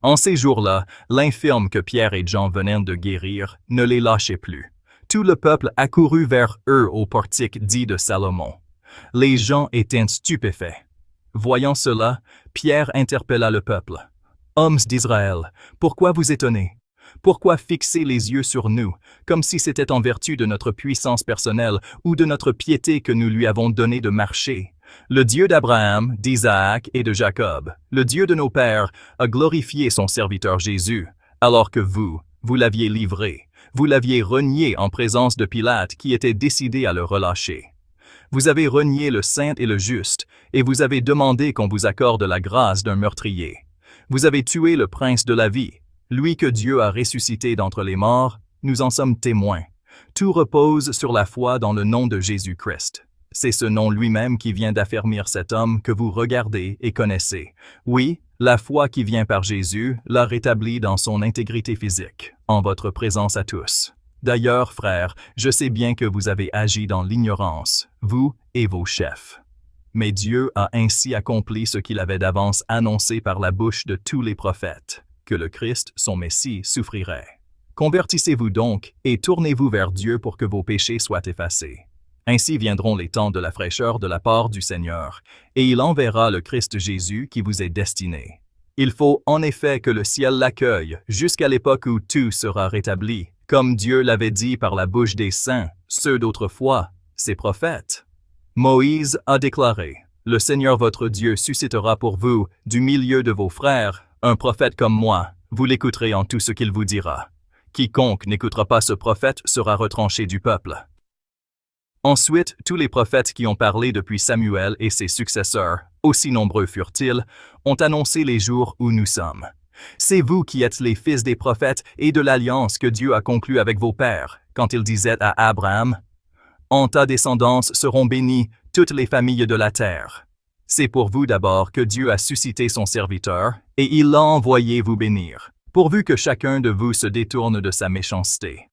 En ces jours-là, l'infirme que Pierre et Jean venaient de guérir ne les lâchait plus. Tout le peuple accourut vers eux au portique dit de Salomon. Les gens étaient stupéfaits. Voyant cela, Pierre interpella le peuple. « Hommes d'Israël, pourquoi vous étonnez? Pourquoi fixer les yeux sur nous, comme si c'était en vertu de notre puissance personnelle ou de notre piété que nous lui avons donné de marcher? Le Dieu d'Abraham, d'Isaac et de Jacob, le Dieu de nos pères, a glorifié son serviteur Jésus, alors que vous l'aviez livré, vous l'aviez renié en présence de Pilate qui était décidé à le relâcher. Vous avez renié le saint et le juste, et vous avez demandé qu'on vous accorde la grâce d'un meurtrier. Vous avez tué le prince de la vie, lui que Dieu a ressuscité d'entre les morts, nous en sommes témoins. Tout repose sur la foi dans le nom de Jésus-Christ. C'est ce nom lui-même qui vient d'affermir cet homme que vous regardez et connaissez. Oui, la foi qui vient par Jésus l'a rétabli dans son intégrité physique, en votre présence à tous. D'ailleurs, frères, je sais bien que vous avez agi dans l'ignorance, vous et vos chefs. Mais Dieu a ainsi accompli ce qu'il avait d'avance annoncé par la bouche de tous les prophètes, que le Christ, son Messie, souffrirait. Convertissez-vous donc et tournez-vous vers Dieu pour que vos péchés soient effacés. Ainsi viendront les temps de la fraîcheur de la part du Seigneur, et il enverra le Christ Jésus qui vous est destiné. Il faut en effet que le ciel l'accueille jusqu'à l'époque où tout sera rétabli, comme Dieu l'avait dit par la bouche des saints, ceux d'autrefois, ses prophètes. Moïse a déclaré, « Le Seigneur votre Dieu suscitera pour vous, du milieu de vos frères, un prophète comme moi, vous l'écouterez en tout ce qu'il vous dira. Quiconque n'écoutera pas ce prophète sera retranché du peuple. » Ensuite, tous les prophètes qui ont parlé depuis Samuel et ses successeurs, aussi nombreux furent-ils, ont annoncé les jours où nous sommes. C'est vous qui êtes les fils des prophètes et de l'alliance que Dieu a conclue avec vos pères, quand il disait à Abraham, « En ta descendance seront bénies toutes les familles de la terre. » C'est pour vous d'abord que Dieu a suscité son serviteur, et il l'a envoyé vous bénir, pourvu que chacun de vous se détourne de sa méchanceté.